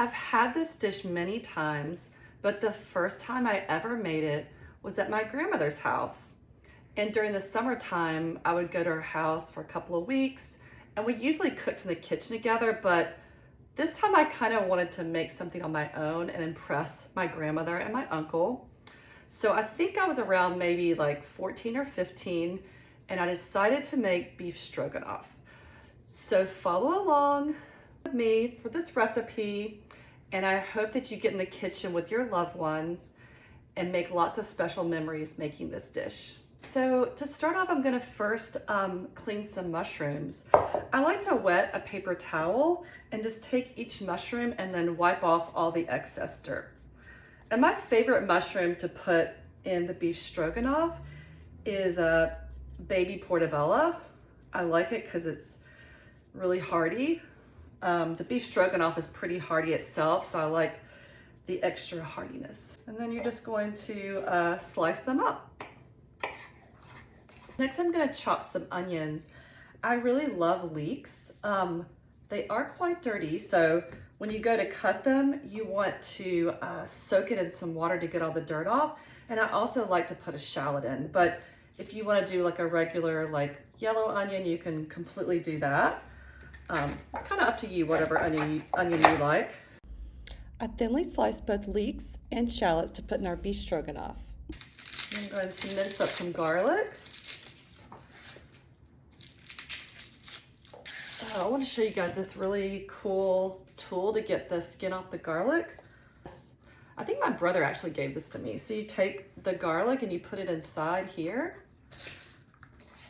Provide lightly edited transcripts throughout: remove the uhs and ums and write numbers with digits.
I've had this dish many times, but the first time I ever made it was at my grandmother's house. And during the summertime, I would go to her house for a couple of weeks, and we usually cooked in the kitchen together, but this time I kind of wanted to make something on my own and impress my grandmother and my uncle. So I think I was around maybe like 14 or 15, and I decided to make beef stroganoff. So follow along with me for this recipe, and I hope that you get in the kitchen with your loved ones and make lots of special memories making this dish. So to start off, I'm gonna first clean some mushrooms. I like to wet a paper towel and just take each mushroom and then wipe off all the excess dirt. And my favorite mushroom to put in the beef stroganoff is a baby portobello. I like it because it's really hearty. The beef stroganoff is pretty hearty itself, so I like the extra hardiness. And then you're just going to slice them up. Next, I'm gonna chop some onions. I really love leeks. They are quite dirty, so when you go to cut them, you want to soak it in some water to get all the dirt off. And I also like to put a shallot in, but if you wanna do like a regular like yellow onion, you can completely do that. It's kind of up to you, whatever onion you like. I thinly sliced both leeks and shallots to put in our beef stroganoff. I'm going to mince up some garlic. I want to show you guys this really cool tool to get the skin off the garlic. I think my brother actually gave this to me. So you take the garlic and you put it inside here,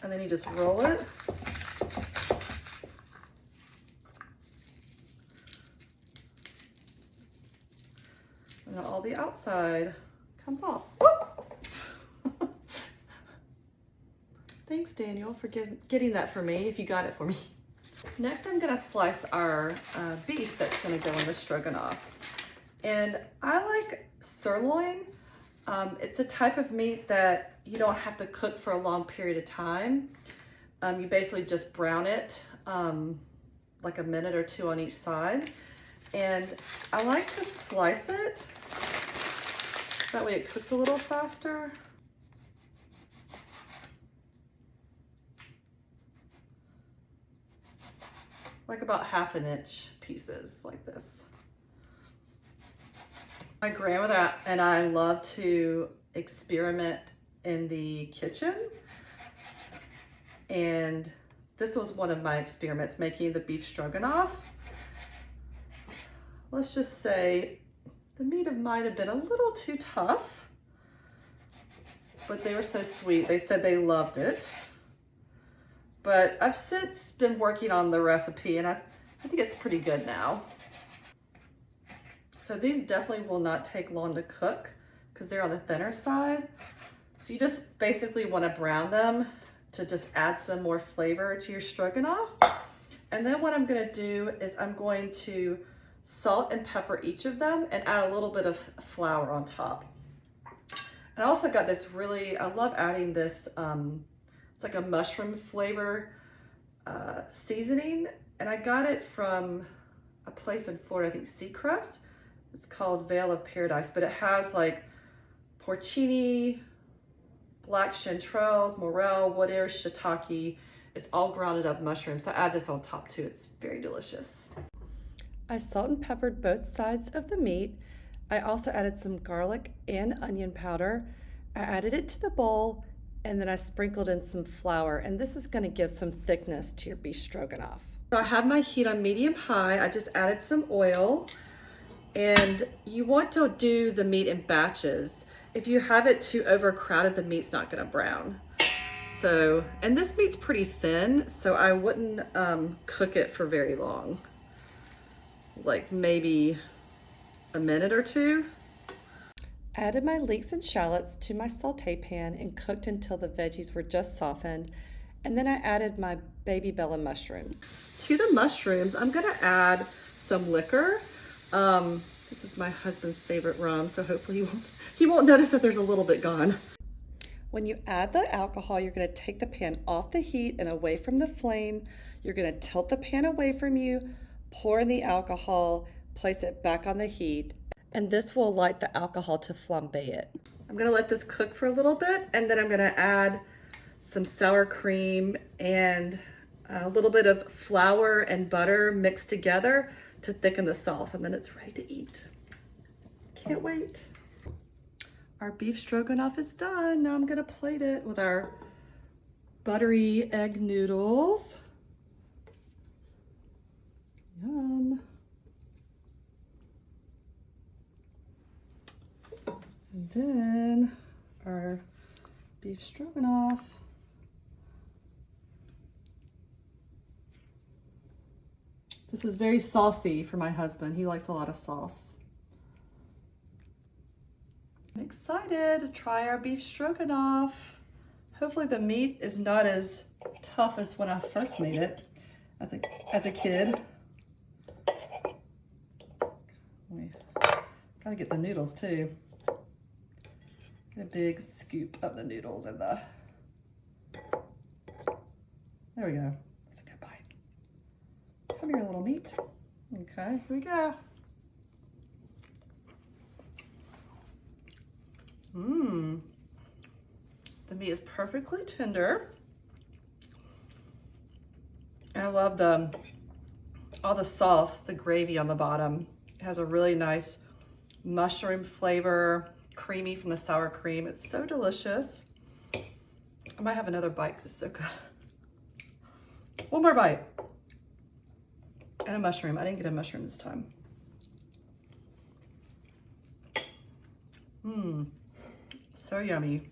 and then you just roll it. And all the outside comes off. Thanks, Daniel, for getting that for me, if you got it for me. Next, I'm gonna slice our beef that's gonna go in the stroganoff. And I like sirloin. It's a type of meat that you don't have to cook for a long period of time. You basically just brown it like a minute or two on each side. And I like to slice it. That way it cooks a little faster. Like about 1/2 inch pieces like this. My grandmother and I love to experiment in the kitchen. And this was one of my experiments, making the beef stroganoff. Let's just say the meat might have been a little too tough, but they were so sweet. They said they loved it. But I've since been working on the recipe, and I think it's pretty good now. So these definitely will not take long to cook because they're on the thinner side. So you just basically want to brown them to just add some more flavor to your stroganoff. And then what I'm going to do is I'm going to salt and pepper each of them and add a little bit of flour on top. And I also got this I love adding this, it's like a mushroom flavor seasoning. And I got it from a place in Florida, I think Seacrest. It's called Veil of Paradise, but it has like porcini, black chanterelles, morel, wood air, shiitake. It's all grounded up mushrooms. So I add this on top too. It's very delicious. I salt and peppered both sides of the meat. I also added some garlic and onion powder. I added it to the bowl, and then I sprinkled in some flour, and this is going to give some thickness to your beef stroganoff. So I have my heat on medium high. I just added some oil, and you want to do the meat in batches. If you have it too overcrowded, the meat's not going to brown. So, and this meat's pretty thin, so I wouldn't cook it for very long. Like maybe a minute or two. Added my leeks and shallots to my saute pan and cooked until the veggies were just softened. And then I added my baby bella mushrooms. To the mushrooms, I'm gonna add some liquor. This is my husband's favorite rum, so hopefully he won't notice that there's a little bit gone. When you add the alcohol, you're gonna take the pan off the heat and away from the flame. You're gonna tilt the pan away from you, pour in the alcohol, place it back on the heat, and this will light the alcohol to flambe it. I'm gonna let this cook for a little bit, and then I'm gonna add some sour cream and a little bit of flour and butter mixed together to thicken the sauce, and then it's ready to eat. Can't wait. Our beef stroganoff is done. Now I'm gonna plate it with our buttery egg noodles. Yum. And then our beef stroganoff. This is very saucy for my husband. He likes a lot of sauce. I'm excited to try our beef stroganoff. Hopefully the meat is not as tough as when I first made it as a kid. Gotta get the noodles too. Get a big scoop of the noodles in the, there we go. That's a good bite. Come here, little meat. Okay, here we go. The meat is perfectly tender. And I love all the sauce, the gravy on the bottom. It has a really nice mushroom flavor, creamy from the sour cream. It's so delicious. I might have another bite because it's so good. One more bite. And a mushroom. I didn't get a mushroom this time. So yummy.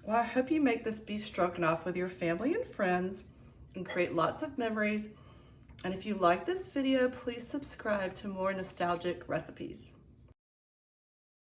Well, I hope you make this beef stroganoff with your family and friends and create lots of memories. And if you like this video, please subscribe to more nostalgic recipes.